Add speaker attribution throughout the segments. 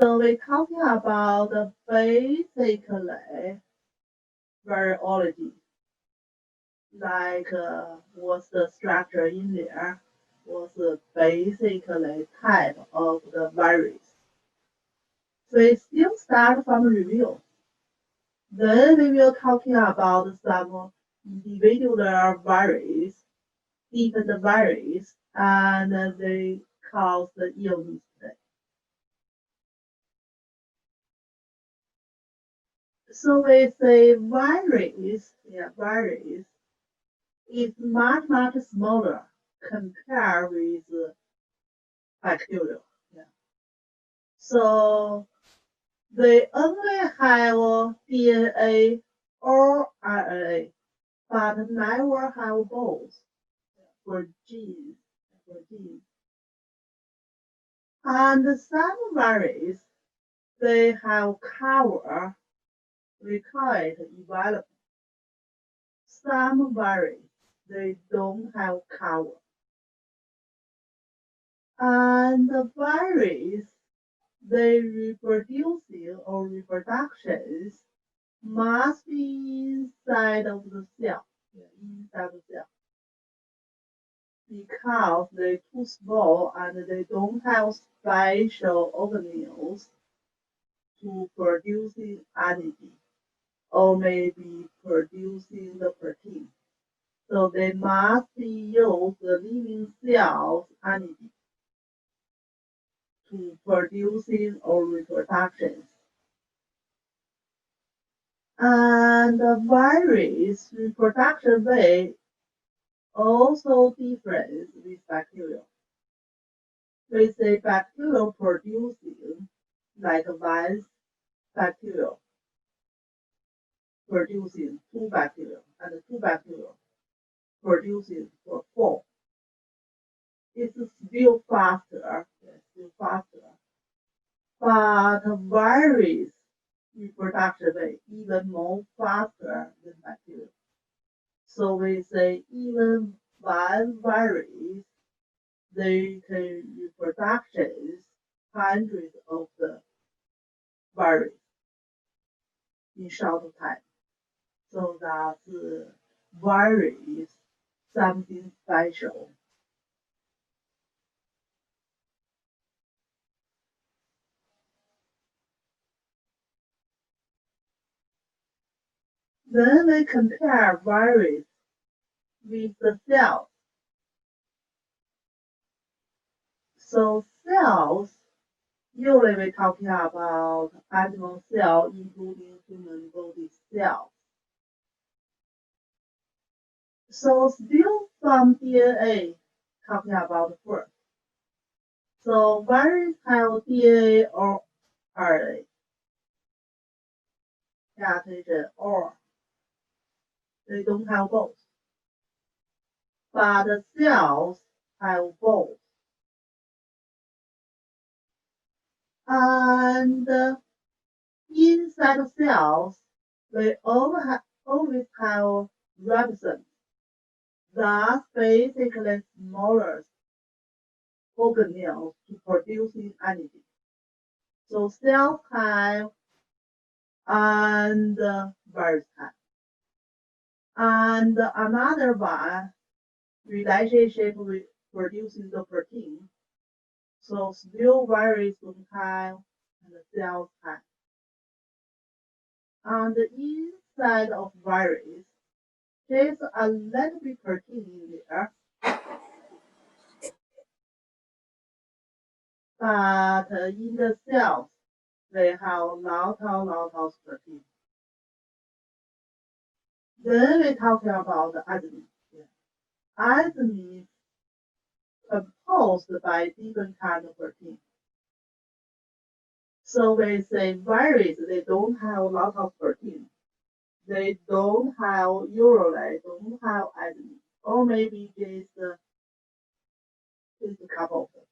Speaker 1: So we're talking about the basic virology, like what's the structure in there, what's the basic type of the virus. We still start from review. Then we will talking about some individual virus, different virus, and they cause the illness. So we say virus is much smaller compared with bacteria. Yeah. So they only have DNA or RNA, but never have both for genes. And some viruses, they have cover, we call it envelopment. Some viruses, they don't have cover. And the virus, they reproducing or reproductions must be inside of the cell, inside the cell, because they're too small and they don't have special organelles to producing energy or maybe producing the protein. So they must use the living cells energy to producing or reproductions. And the virus reproduction way also different with bacteria. We say bacteria producing like one bacteria producing two bacteria and two bacteria producing for four. It's still faster, but virus reproduction rate even more faster than bacteria. So we say even one virus, they can reproductions hundreds of the virus in short time. So that's virus something special. Then we compare virus with the cells. So cells, usually we're talking about animal cell, including human body cells. So still from DNA, talking about first. So virus have DNA or RNA. That is or. They don't have both. But the cells have both. And inside the cells, they always have ribosomes. That's basically smaller organelles to producing energy. So cell type and virus type. And another one, relationship with producing the protein. So still virus don't have and the cell type. And inside of virus, there's a little bit protein in there. But in the cells, they have lot of protein. Then we talk about the adenine. Adenine composed by different kind of protein. So we say virus, they don't have a lot of protein. They don't have usually don't have adenine, or maybe just a couple of them.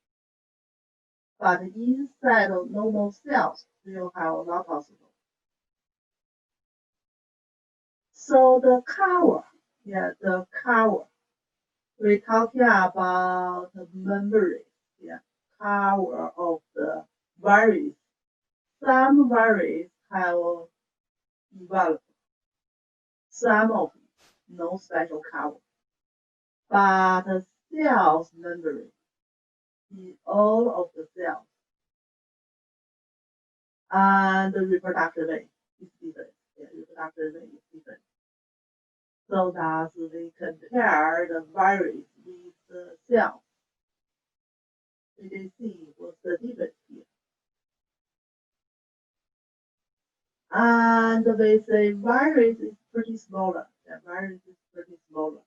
Speaker 1: But inside of normal cells, will have a lot of them. So the cover, the cover. We're talking about the membrane, cover of the virus. some viruses have developed, some of them, no special cover, but cells membrane in all of the cells and the reproduction rate is different. Yeah, reproduction rate is different. So that we compare the virus with the cells. We can see what's the difference here. And we say virus is pretty smaller. The virus is pretty smaller.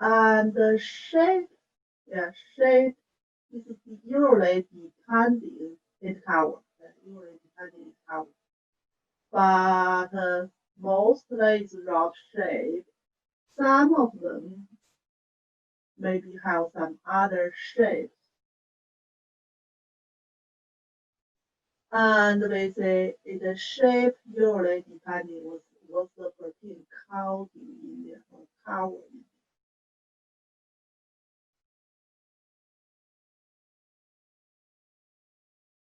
Speaker 1: And the shape, shape is usually depending its cover. But mostly it's round shape. Some of them maybe have some other shapes. And we say its shape usually depending on what's the protein coating in there or covering.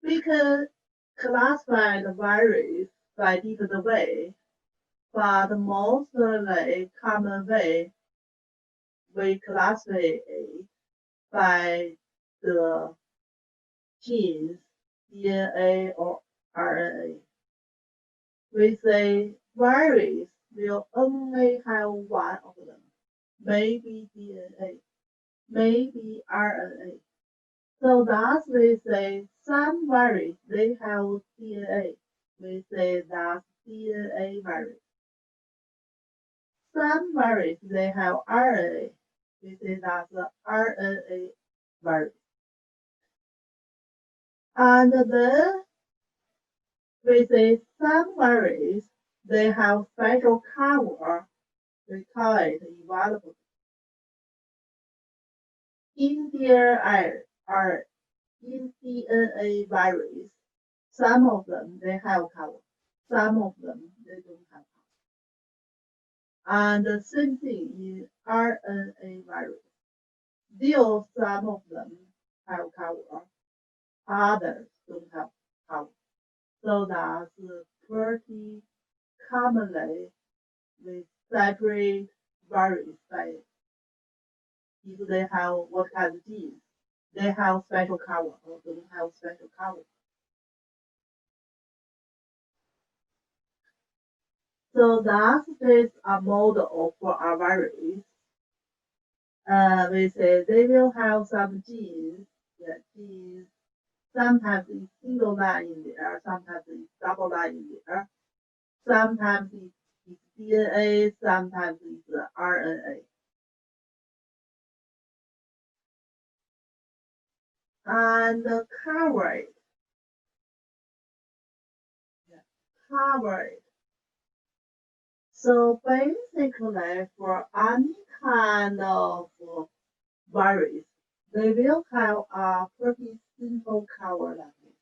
Speaker 1: We can classify the virus by different way, but mostly common way we classify it by the genes, DNA or RNA. We say virus will only have one of them, maybe DNA, maybe RNA. So thus we say some virus they have DNA. We say that's DNA virus. Some virus they have RNA. We say that's the RNA virus. And then we say some virus they have special cover. We call it evaluable. In their in DNA virus, some of them they have cover, some of them they don't have cover. And the same thing in RNA virus. Still, some of them have cover, others don't have cover. So that's pretty commonly we separate virus by if they have what kind of genes. They have special cover or don't have special cover. So that is a model for our virus. We say they will have some genes. Yeah, genes. Sometimes it's single line in there, sometimes it's double line in there. Sometimes it's DNA, sometimes it's RNA. And coverage. Coverage. So basically, for any kind of virus, they will have a pretty simple cover like this.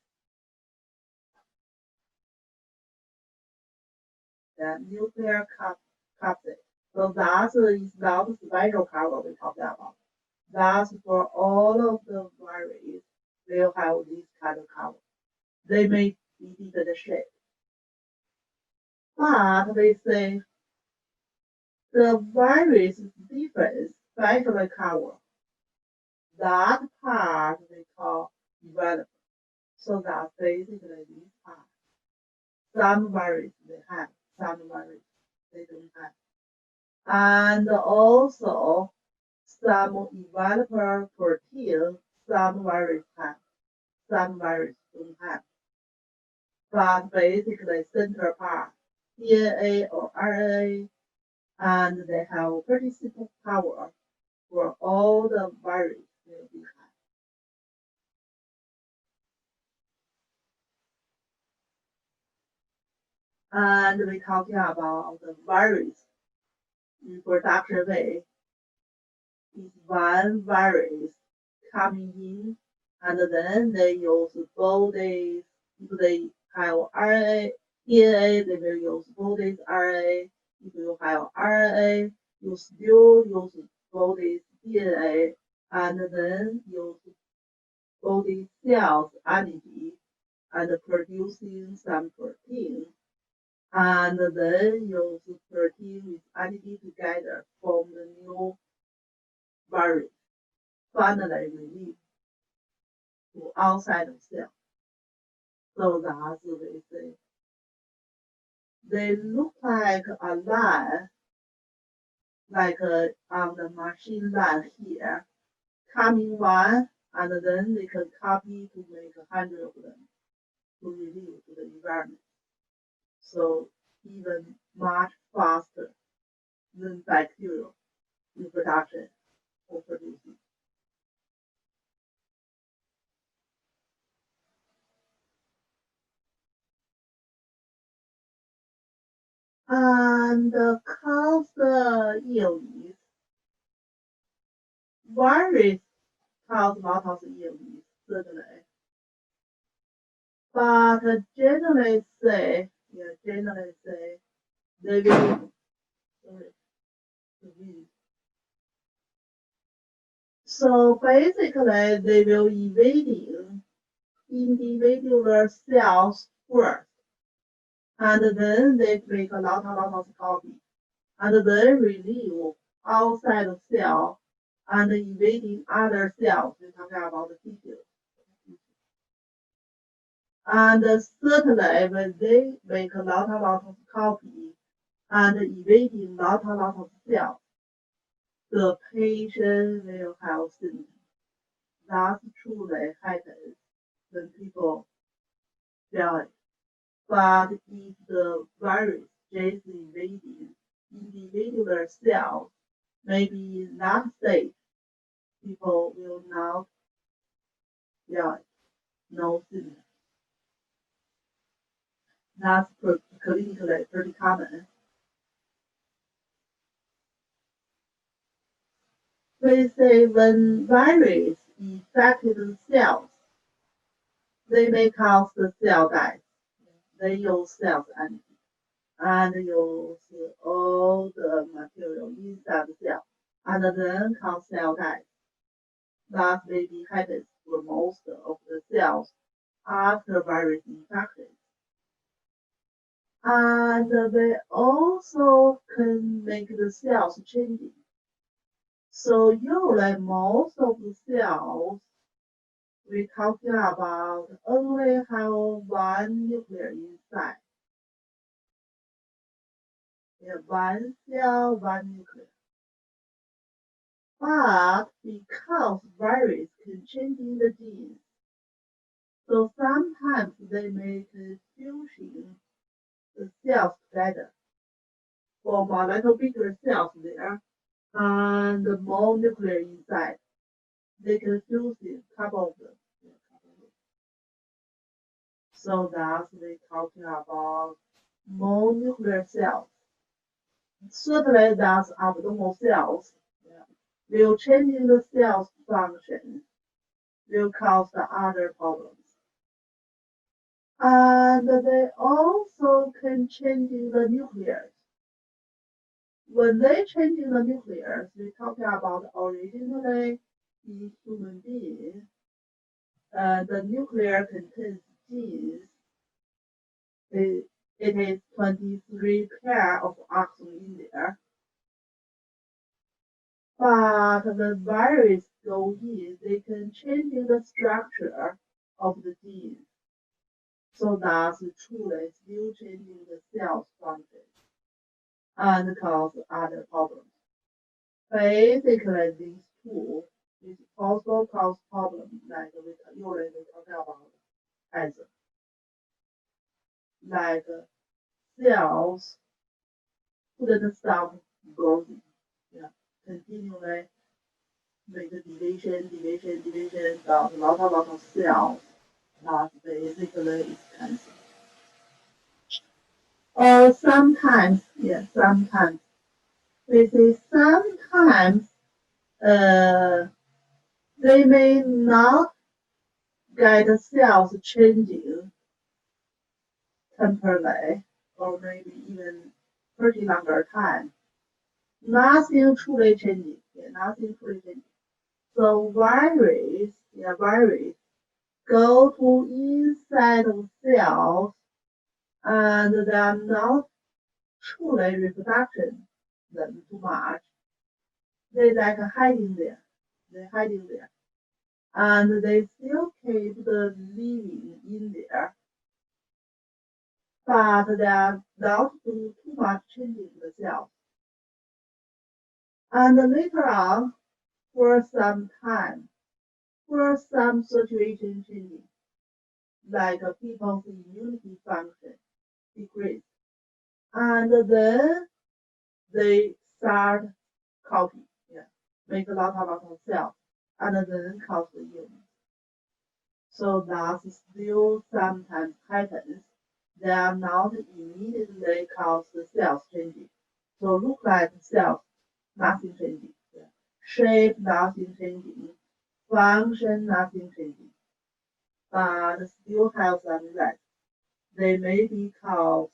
Speaker 1: The nuclear capsid. So that is not the special cover we talked about. That's for all of the viruses will have this kind of cover. They may be different shape. But we say the virus is different special cover. That part we call development. So that's basically this part. Some viruses they have, some viruses they don't have. And also some developer protein, some viruses have, some viruses don't have. But basically central part, DNA or RNA, and they have pretty simple power for all the viruses will be had. And we're talking about the virus reproduction way. Is one virus coming in, and then they use bodies. If they have RNA, DNA, they will use bodies RNA. If you have RNA, you still use bodies DNA, and then use body cells antigen and producing some protein, and then use protein with antigen together form the new virus, finally release to outside of cell. So that's we say. They look like a line, like on the machine line here, coming one, and then they can copy to make 100 of them to release to the environment. So even much faster than bacterial reproduction or producing. And cause the illness. Virus cause a lot of illness, certainly. But generally say, they will, so basically they will invading individual cells first, and then they make a lot of copy, and then release outside the cell and invading other cells. We're talking about the tissue. And certainly when they make a lot of copy and invading lot of cells, the patient will have symptoms. That's truly happens when people feel it. But if the virus just invading individual cells, maybe in that stage, people will not feel it, no symptoms. That's clinically pretty common. We say when virus infected cells, they may cause the cell death. They use cells antigen and use all the material inside the cell and then cause cell death. That maybe happens for most of the cells after virus infection. And they also can make the cells changing. So usually most of the cells we're talking about only have one nucleus inside. Yeah, one cell, one nucleus. But because virus can change in the genes, so sometimes they make fusion the cells together, form a little bigger cells there, and more nuclear inside. They can fuse a couple of them. So that's we're talking about more nuclear cells. Certainly that's abnormal cells. Yeah. Will changing the cell's function will cause the other problems. And they also can change the nucleus. When they change the nucleus, we're talking about originally in human beings, the nucleus contains genes. It is 23 pair of axons in there. But when virus go in, they can change the structure of the genes. So that's truly still changing the cell's function and cause other problems. Basically, these two is also cause problems like we usually talk about as like cells couldn't stop growing. Yeah, continually make division, got a lot of cells that basically is cancer. Or sometimes, sometimes we say sometimes they may not get cells changing temporarily or maybe even pretty longer time. Nothing truly changing. Yeah, nothing truly changing. So virus go to inside of cells and they are not truly reproduction them too much. They like hiding there. They're hiding there. And they still keep the living in there. But they are not doing too much changing the cells. And later on, for some time, for some situation changing, like people's immunity function decrease, and then they start copy, make a lot of cells, and then cause the illness. So that still sometimes happens. They are not immediately cause the cells changing. So look like cells, nothing changing. Shape, nothing changing. Function, nothing changing. But still have some rest. They may be caused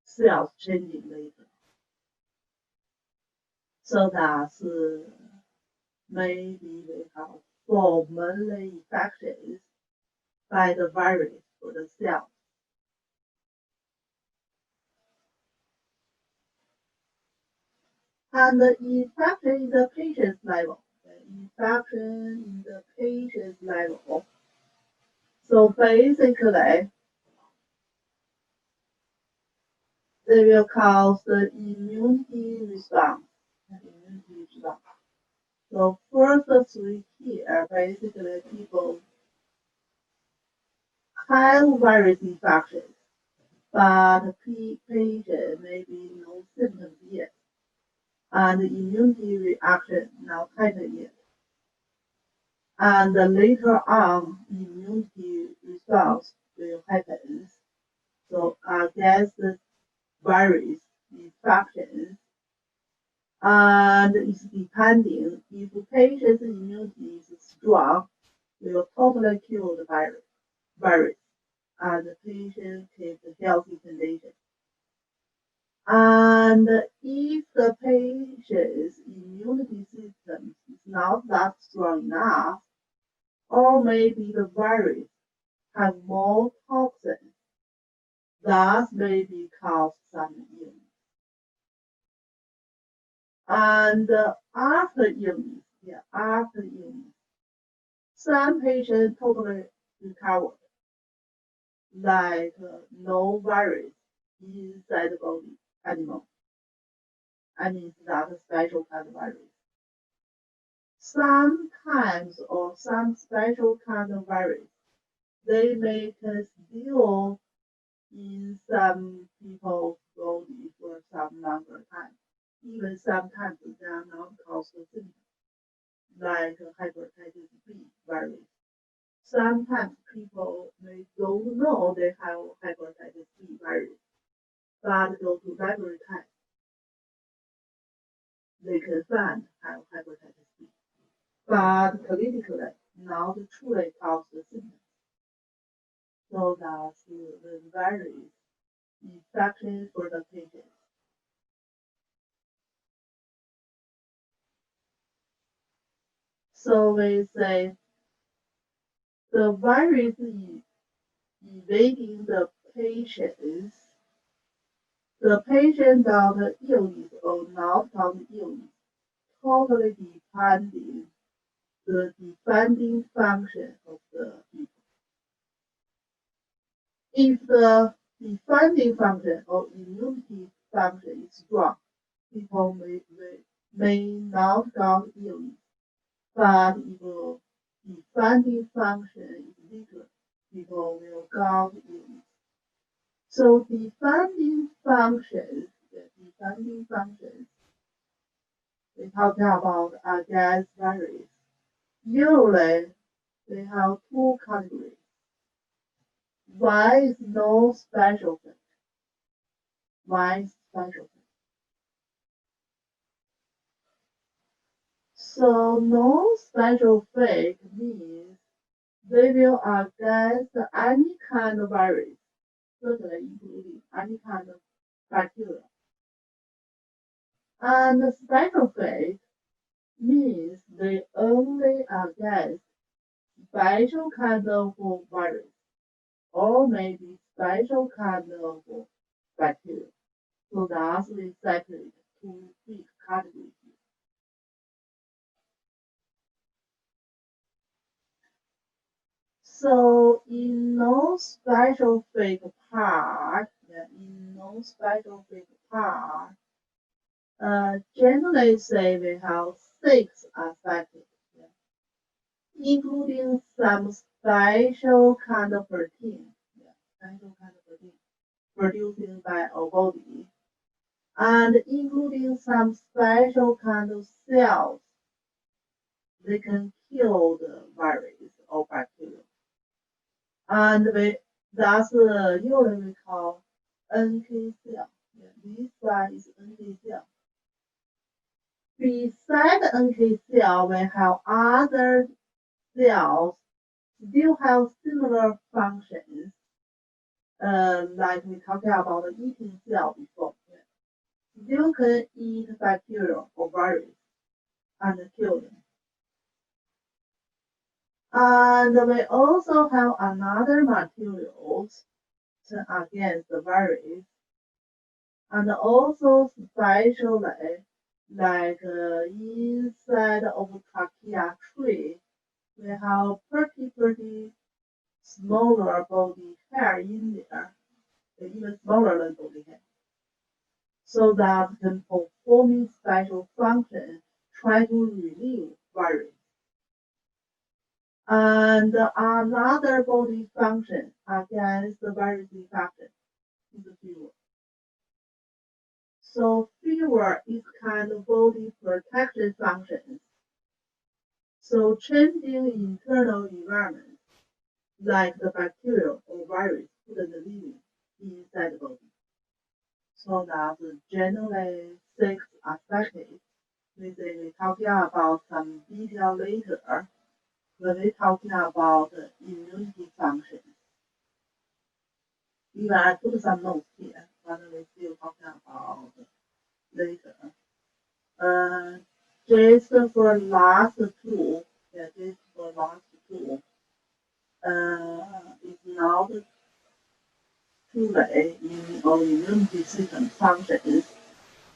Speaker 1: cells changing later. So that's maybe we have formal infections by the virus for the cells. And the infection in the patient's level. Infection in the patient's level. So basically, they will cause the immunity response. So first three here, basically people have virus infections, but the patient maybe no symptoms yet, and the immunity reaction not happened yet. And later on, immunity response will happen. So against the virus infections, and it's depending if the patient's immunity is strong, will totally kill the virus, and the patient keeps a healthy condition. And if the patient's immunity system is not that strong enough, or maybe the virus has more toxins, that may cause some illness. And after illness, some patients totally recovered, like no virus inside the body anymore. I mean, it's not a special kind of virus. Sometimes, or some special kind of virus, they may still in some people's body for some longer time. Even sometimes they are not causing symptoms, like hepatitis B virus. Sometimes people may don't know they have hepatitis B virus, but go to laboratory test, they can find have hepatitis B. But clinically, not truly cause the symptoms. So that's the virus infection for the patient. So we say the virus is invading the patients. The patient got illness or not got illness, totally depending the defending function of the people. If the defending function or immunity function is strong, people may not got illness. But if the defending function is weaker, people will got illness. So defending functions, we talk about against virus. Usually, we have two categories. One is no special effect. One is special effect. So no special effect means they will against any kind of virus, certainly including any kind of bacteria. And the special effect means they only against special kind of virus or maybe special kind of bacteria. So thus we separate two big categories. So in non-specific part, generally say we have 6 aspects, including some special kind of protein, produced by our body, and including some special kind of cells. They can kill the virus or bacteria. And usually we call NK cell. This one is NK cell. Beside NK cell, we have other cells still have similar functions. Like we talked about the eating cell before. Still can eat bacteria or virus and kill them. And we also have another materials against the virus, and also especially like inside of trachea tree, we have pretty smaller body hair in there, even smaller than body hair, so that can performing special function, try to relieve virus. And another body function against the virus infection is fever. So fever is kind of body protection function. So changing internal environment, like the bacteria or virus, couldn't live inside the body. So that's generally 6 aspects. We're talking about some detail later when we're talking about immunity function. Even I put some notes here, but we're still talking about later. Just for last two, it's not too late in our immunity system functions.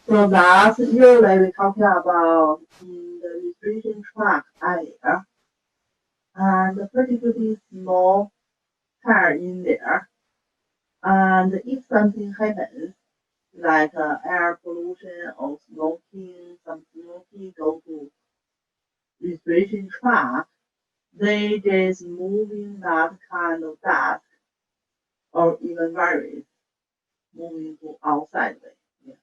Speaker 1: So that's usually we're talking about in the respiratory tract area, and pretty small hair in there. And if something happens, like air pollution or smoking, some smoking go to respiration tract, they just moving that kind of dust or even virus moving to outside way. Yeah.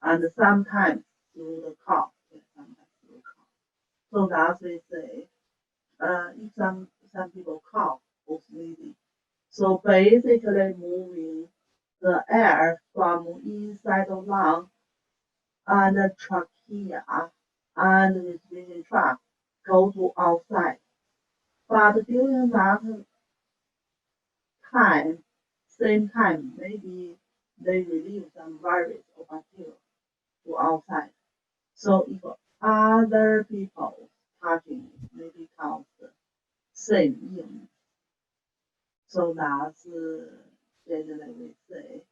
Speaker 1: And sometimes through the cough. Yeah, sometimes through the cough. So that's we say, if some people cough or sneezing. So basically moving the air from inside the lung and the trachea and the respiration tract go to outside. But during that time, same time, maybe they release some virus or bacteria to outside. So if other people touching it, maybe cause the same illness. So that's generally we say.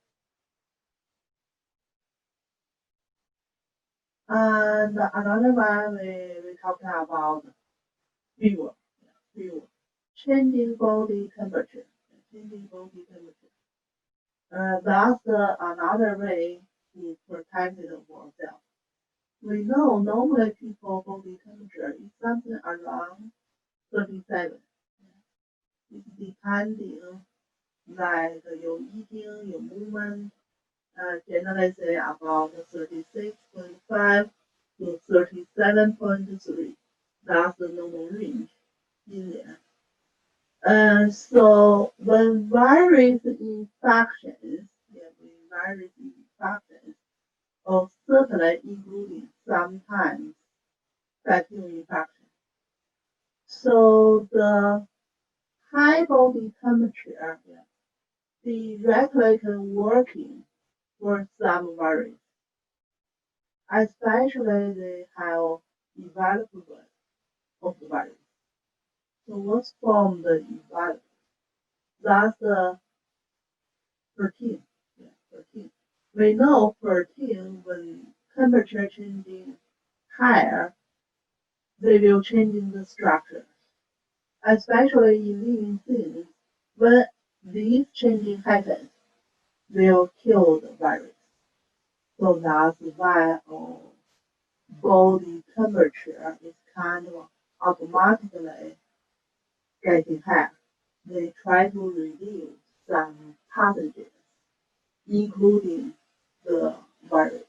Speaker 1: And another one we talking about fever, changing body temperature, that's another way to protect ourselves. We know normally people body temperature is something around 37. It's depending like your eating, your movement, generally say about 36.5 to 37.3. That's the normal range in there. So when virus infections, or certainly including sometimes bacterial infection. So the high body temperature directly can working for some virus, especially they have development of the virus. So what's formed in virus? That's the protein. Yeah, protein. We know protein when temperature changing higher, they will change in the structure, especially in living things. When these changing happens, will kill the virus. So that's why body temperature is kind of automatically getting higher. They try to reduce some pathogens, including the virus,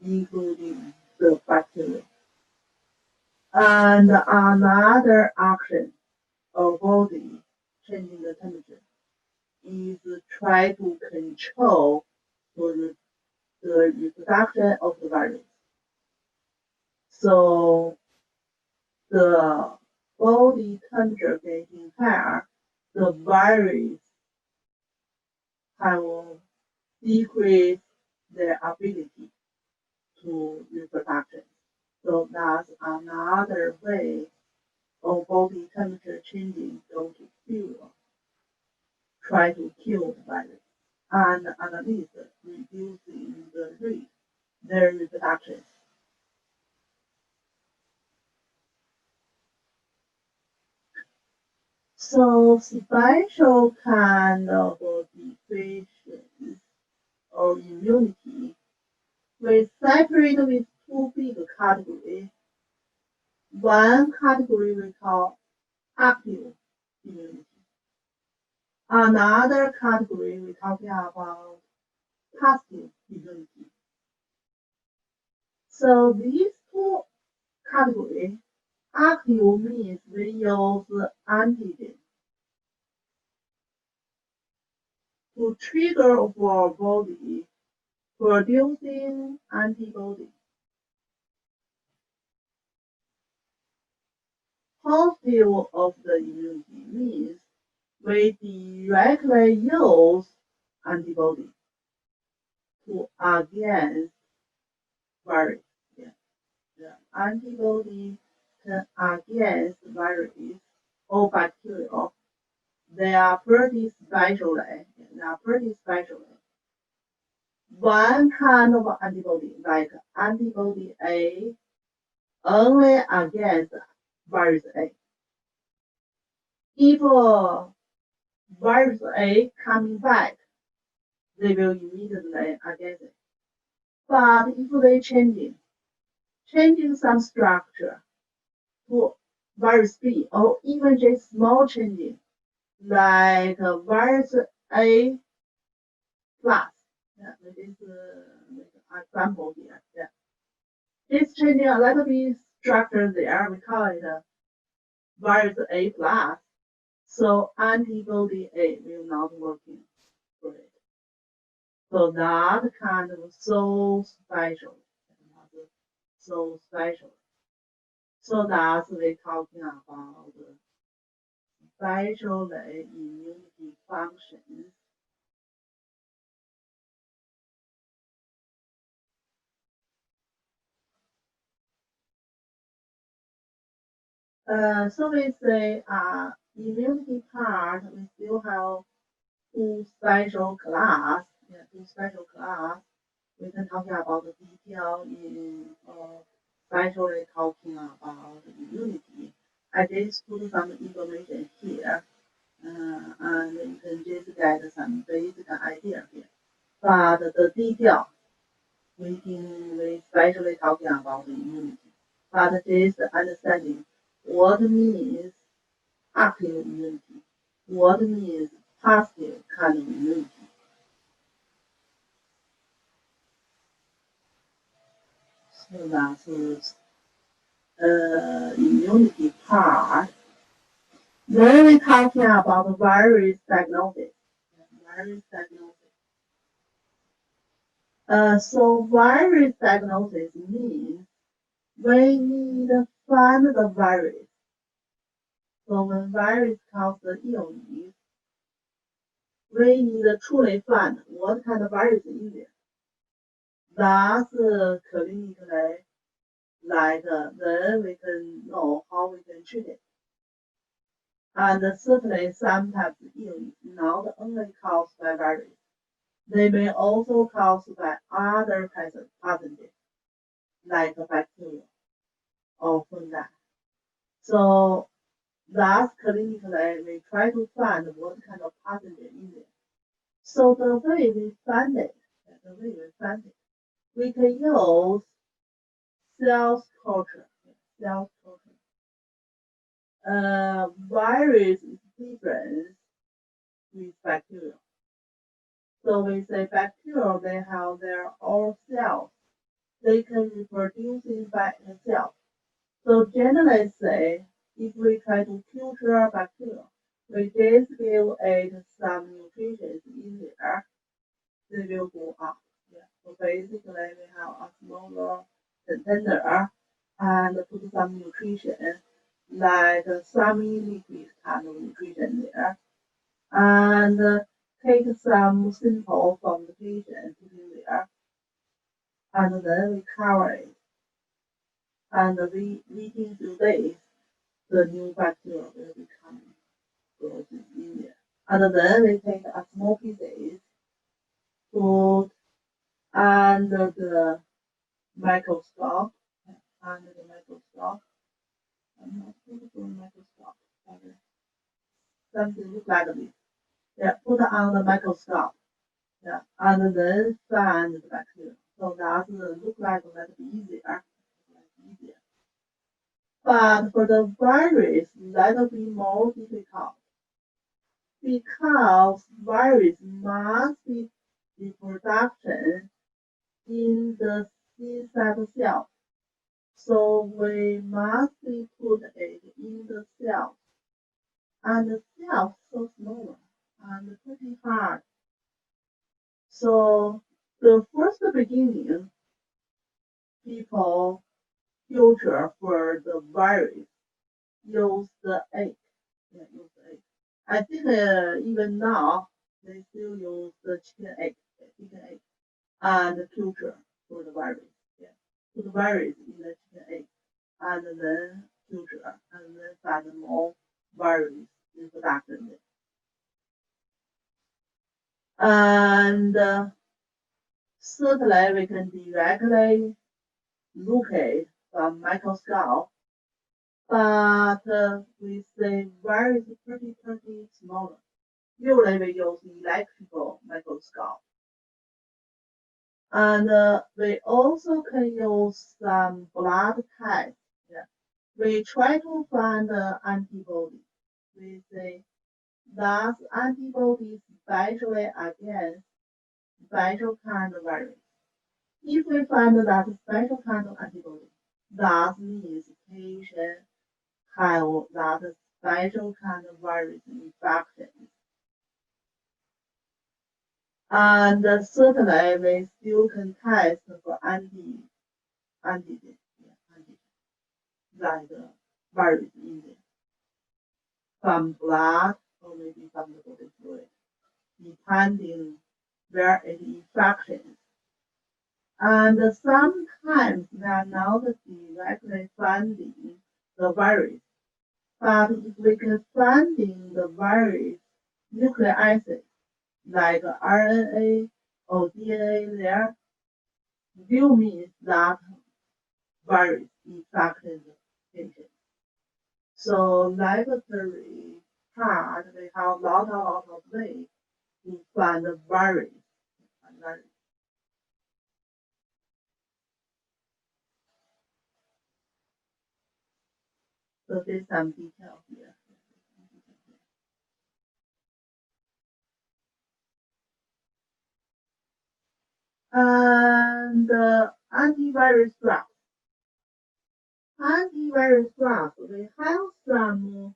Speaker 1: including the bacteria. And another action of body changing the temperature is try to control the reproduction of the virus. So the body temperature getting higher, the virus have decreased their ability to reproduction. So that's another way of body temperature changing go to zero, try to kill the virus, and at least reducing the rate their reproduction. So special kind of deficiency or immunity, we separate with two big categories. One category we call active immunity. Another category we're talking about passive immunity. So these two categories, active means we use antigen to trigger our body producing antibody. Positive of the immunity means we directly use antibody to against virus. Yeah. The antibody can against virus or bacteria. They are pretty special. They are pretty special. One kind of antibody, like antibody A, only against virus A. If virus A coming back, they will immediately against it. But if they changing some structure to virus B, or even just small changing, like virus A plus, yeah, this is an example here. Yeah. It's changing a little bit structure there. We call it virus A plus. So antibody A will not working for it. So that kind of so special. So special. So that's we're talking about special immunity functions. So we say immunity part, we still have two special class. Yeah, two special class. We can talk about the detail in especially talking about immunity. I just put some information here, and you can just get some basic idea here. But the detail, we especially talking about immunity. But just understanding what means active immunity, what means passive kind of immunity. So that's immunity part. Then we're talking about virus diagnosis. Virus diagnosis. So virus diagnosis means we need to find the virus. So when virus causes illness, we need to truly find what kind of virus is there. That's clinically like then we can know how we can treat it. And certainly sometimes illness not only caused by virus, they may also caused by other pathogens, like bacteria or fungi. So thus clinically we try to find what kind of pathogen in there. So the way we find it, we can use cell culture. Virus is different with bacteria. So we say bacteria, they have their own cells. They can reproduce by themselves. So generally say, if we try to culture bacteria, we just give it some nutrition in there, they will go up. Yeah. So basically we have a smaller container and put some nutrition, like semi-liquid kind of nutrition there, and take some sample from the patient in there, and then we cover it. And within 2 days, the new bacteria will become growth in there. And then we take a small pieces, put under the microscope, under the microscope. I'm not going to microscope. Something look like this. Yeah, put on the microscope. Yeah, and then find the bacteria. So that look like that easier. But for the virus, that will be more difficult because virus must be reproduction in the inside cell. So we must put it in the cell. And the cell so small and pretty hard. So the first beginning, people culture for the virus use the egg. Yeah, use the egg. I think even now they still use the chicken egg, and culture for the virus. Yeah, put the virus in the chicken egg, and then culture, and then find more virus reproduction. And certainly we can directly look at from microscope, but we say virus pretty smaller. Usually we use electrical microscope. And we also can use some blood tests. Yeah. We try to find antibodies. We say does antibodies specially against special kind of virus. If we find that special kind of antibody, that means patient have that special kind of virus infection. And certainly we still can test for antigen, like virus in there, from blood or maybe from the body fluid, depending where it infections. And sometimes we are not directly finding the virus, but if we can finding the virus nucleic acid, like RNA or DNA there, still means that virus infected the patient. So laboratory part, we have lot of ways to find the virus. So there's some detail here. And antivirus drugs. Antivirus drugs, we have some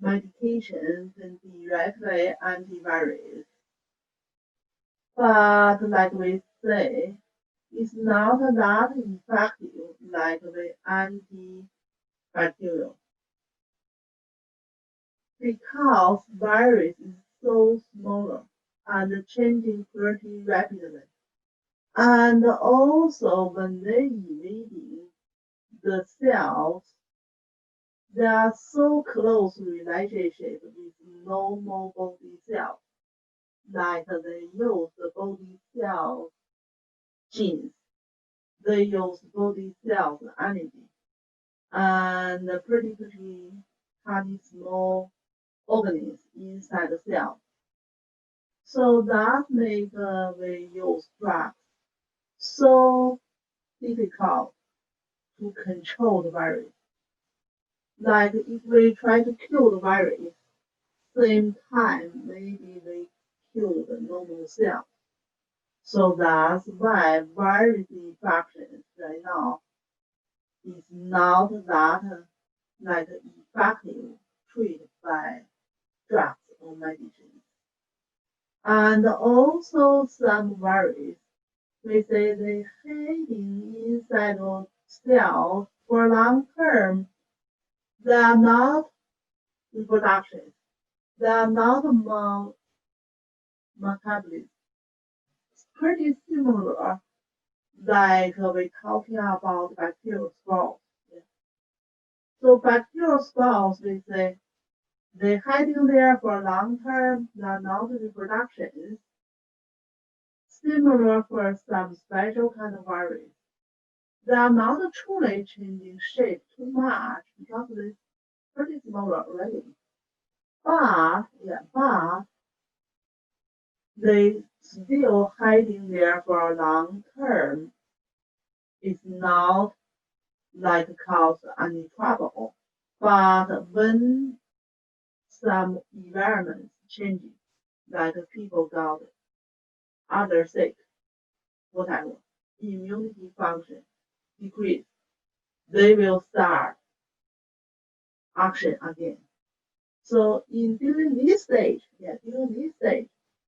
Speaker 1: medications and directly antivirus. But like we say, it's not that effective like the antibacterial. Because virus is so smaller and changing pretty rapidly. And also when they invading the cells, They are so close relationship with normal body cells, like they use the body cell genes, they use body cells energy, and pretty tiny small organisms inside the cell. So that makes we use drugs so difficult to control the virus. Like if we try to kill the virus, same time maybe we kill the normal cell. So that's why virus infections right now is not that like effective treated by drugs or medicines. And also some viruses, we say they hiding inside of cells for long term. They are not reproduction. They are not metabolism. It's pretty similar, like we're talking about bacterial spores. Yeah. So bacterial spores, we say they're hiding there for long term. They are not reproductions. Similar for some special kind of virus. They are not truly changing shape too much because they're pretty smaller already. But they still hiding there for a long term. It's not like cause any trouble. But when some environments changes, like people got other sick, whatever, immunity function decrease, they will start action again. So during this stage,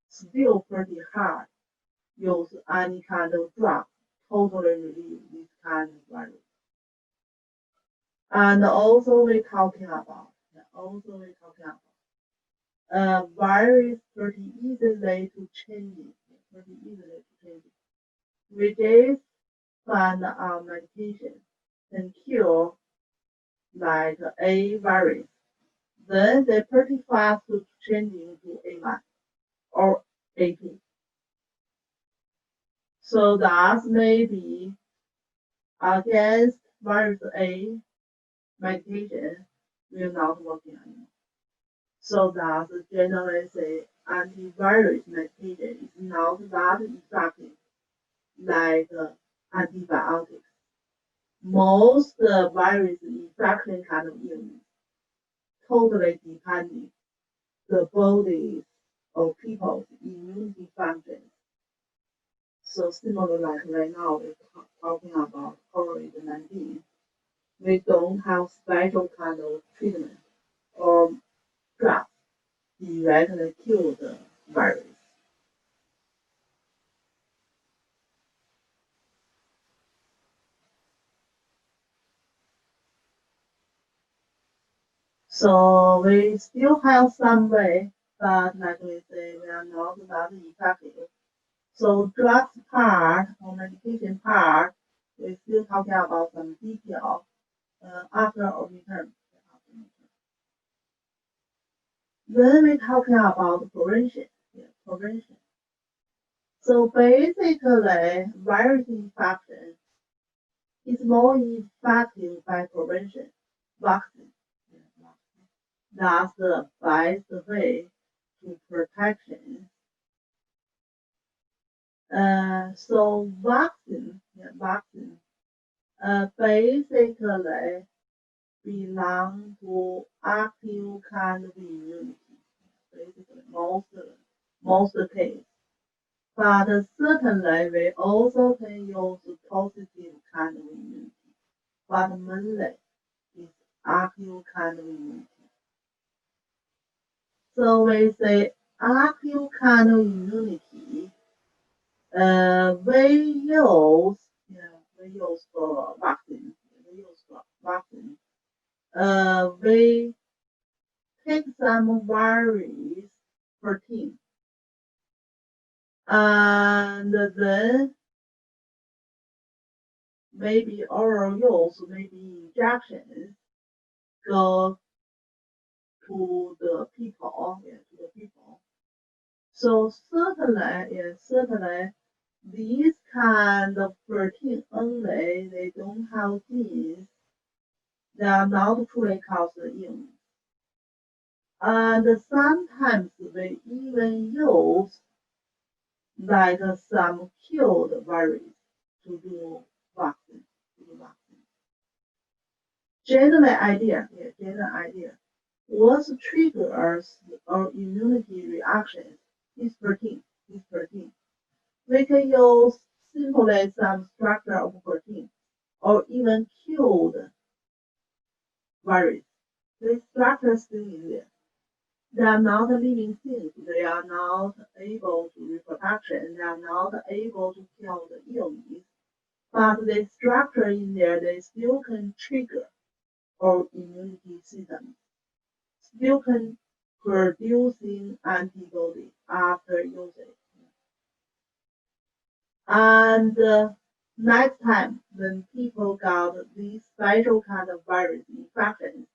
Speaker 1: still pretty hard use any kind of drug totally relieve this kind of virus. And also virus pretty easily to change it, which is find medication can cure like A virus. Then they pretty fast to changing to A1 or A2. So that maybe against virus A medication will not working anymore. So that generally say antivirus medication is not that effective like antibiotics. Most virus infection kind of illness totally depending the bodies of people's immunity functions. So similar like right now we're talking about COVID-19, we don't have special kind of treatment or drug directly kill the virus. So we still have some way, but like we say, we are not that effective. So drugs part or medication part, we're still talking about some detail after our midterm. Then we're talking about prevention. Yeah, prevention. So basically, virus infection is more effective by prevention. Vaccine. Yeah, that's the best way to protection. So vaccine basically belong to active kind of immunity, basically most case. But certainly we also can use positive kind of immunity, but mainly is active kind of immunity. So we say active kind of immunity, we use for vaccine. We take some virus protein and then maybe oral use, maybe injections go to the people. So certainly, these kind of protein only, they don't have genes. They are not truly caused illness. And sometimes we even use like some killed virus to do vaccine. General idea. What triggers our immunity reactions is protein. We can use simply some structure of protein or even killed virus. The structure still in there. They are not living things. They are not able to reproduction. They are not able to kill the illness. But the structure in there, they still can trigger our immunity system. Still can producing antibody after using. And next time when people got this special kind of virus infection,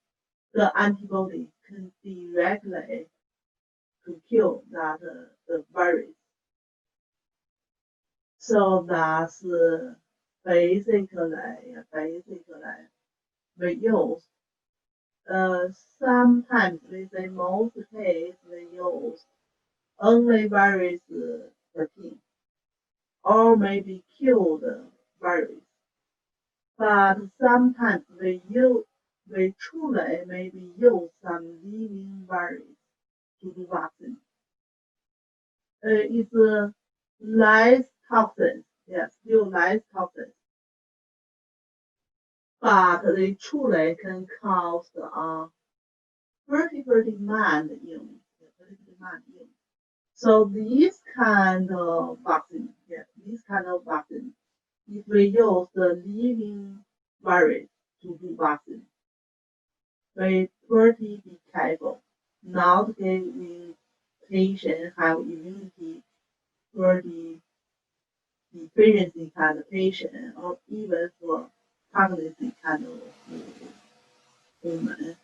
Speaker 1: the antibody can directly to kill that the virus. So that's basically we use. Sometimes we say most cases we use only virus protein or maybe killed virus. But sometimes we truly maybe use some living virus to do vaccine. It's less toxins, yes, still less toxins. But they truly can cause pretty mild illness. So this kind of vaccine, if we use the living virus to do vaccine, we pretty be careful not giving patient have immunity pretty deficiency kind of patient or even for pregnancy kind of woman.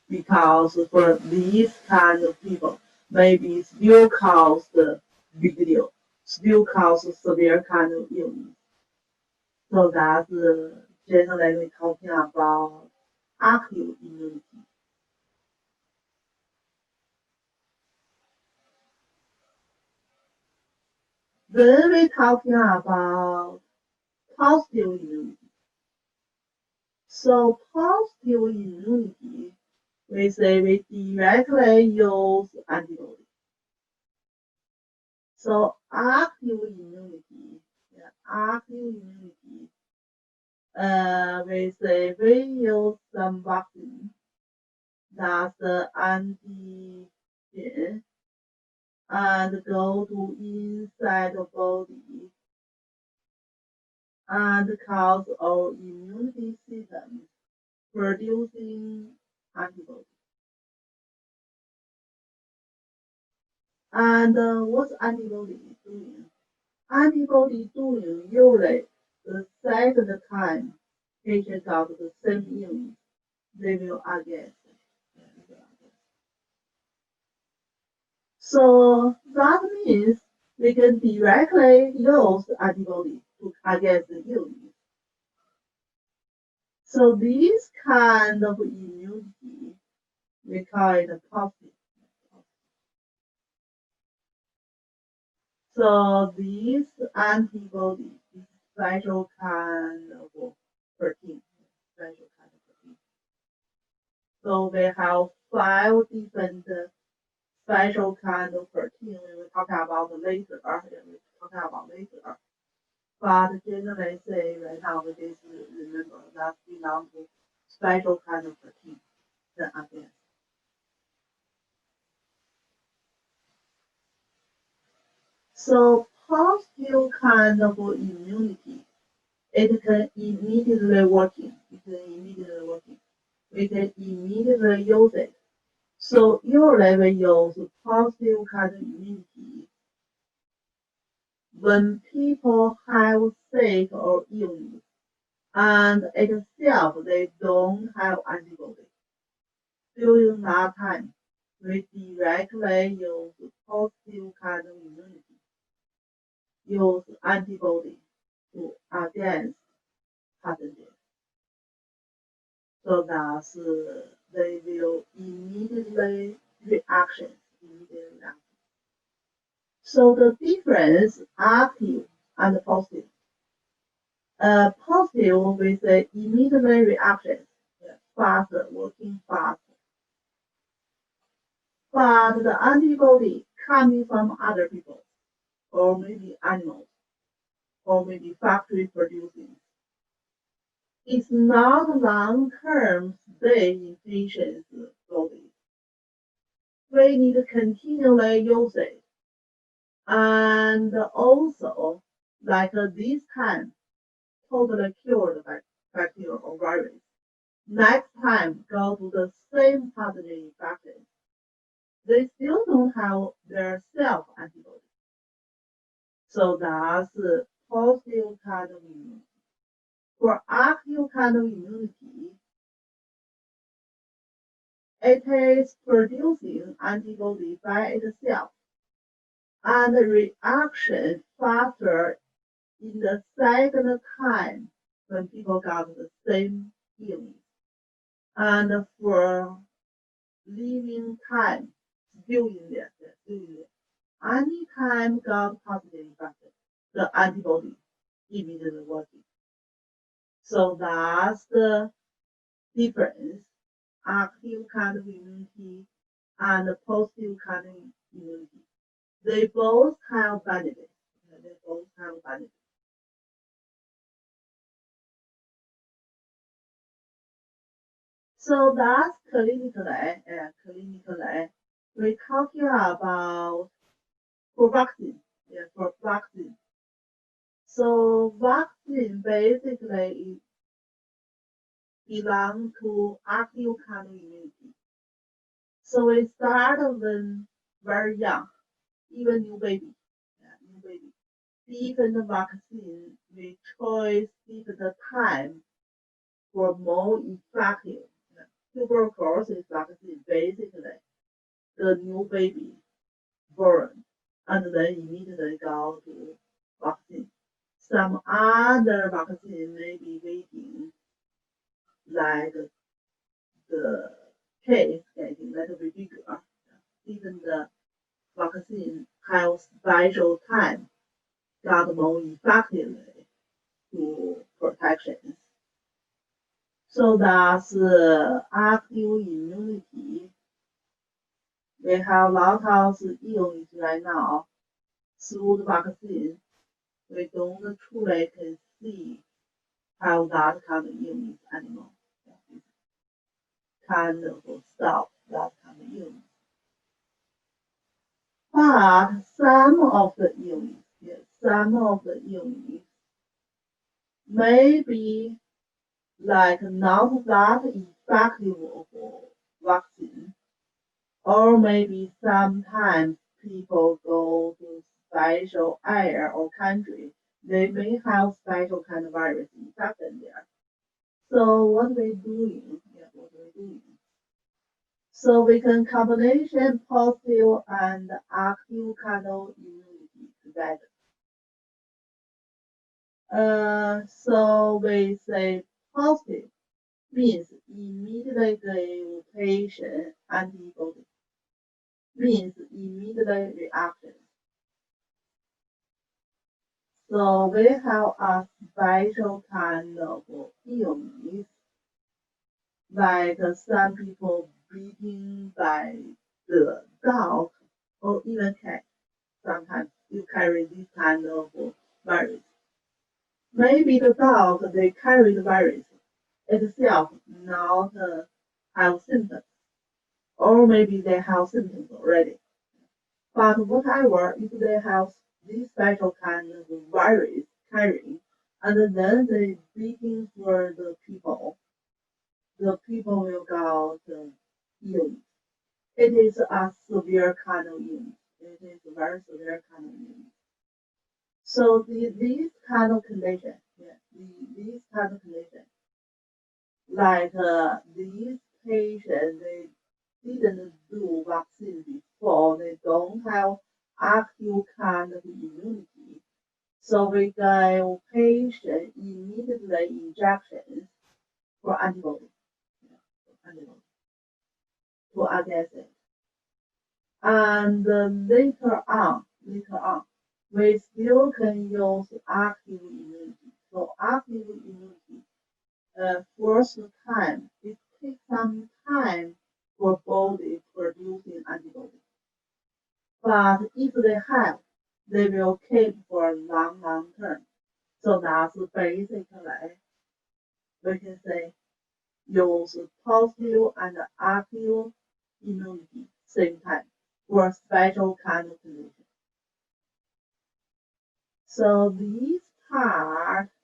Speaker 1: Because for these kind of people, maybe still cause the big deal, still cause severe kind of illness. So that's generally talking about active immunity. Then we're talking about positive immunity. So positive immunity, we say we directly use antibody. So active immunity, we say we use some vaccine that's the antigen and go to inside the body and cause our immunity system producing antibody. And what's antibody doing? Antibody doing usually the second time patient got the same illness, they will against. So that means we can directly use antibody to against the illness. So this kind of immunity, we call it positive. So this antibody is special kind of protein. So we have 5 different special kind of protein. We will talk about later. But generally say right now we just remember that belong to special kind of protein. Again. So positive kind of immunity, it can immediately working. We can immediately use it. So usually we use positive kind of immunity when people have sick or illness and itself they don't have antibody. During that time, we directly use positive kind of immunity, use antibody to against pathogen. So that they will immediately reaction. So the difference active and positive. Positive with the immediate reaction, faster, working faster. But the antibody coming from other people, or maybe animals, or maybe factory producing, it's not long-term stay in patients' body. We need to continually use it. And also, like this time, totally cured by bacteria or virus. Next time, go to the same pathogen infection. They still don't have their self-antibody. So that's positive kind of immunity. For active kind of immunity, it is producing antibody by itself and reaction faster in the second time when people got the same illness. And for living time, still in there. Anytime got pathogen infected, the antibody immediately working. So that's the difference. Active kind of immunity and positive kind of immunity. They both have benefits. So that's clinically, we're talking about for vaccine. For vaccine. So vaccine basically belong to active kind of immunity. So we start when very young, even new baby. Different vaccine, we choose different time for more effective. Tuberculosis vaccine basically the new baby born and then immediately go to vaccine. Some other vaccine may be waiting, like the case getting a little bit bigger. Even the vaccine has special time, got more effectively to protection. So that's active immunity. We have a lot of illness right now through the vaccine. We don't truly can see how that kind of illness anymore. Kind of stop that kind of illness. But some of the illness may be like not that effective for vaccine, or maybe sometimes people go to special area or country, they may have special kind of virus infection there. So what we're doing? So we can combination positive and active kind of immunity together. So we say positive means immediately mutation antibody, means immediate reaction. So we have a special kind of illness, like some people beaten by the dog or even cat. Sometimes you carry this kind of virus. Maybe the dog they carry the virus itself not have symptoms, or maybe they have symptoms already. But whatever, if they have this special kind of virus carrying, and then they beating for the people will go illness. It is a severe kind of illness. It is a very severe kind of illness. So these kind of condition, like these patients, didn't do vaccine before, they don't have active kind of immunity. So we gave patients immediately injections for antibody, to against it. And later on, we still can use active immunity. So active immunity, first time, it takes some time for body producing antibody. But if they have, they will keep for long term. So that's basically, we can say, use positive and active immunity same time for special kind of condition. So this part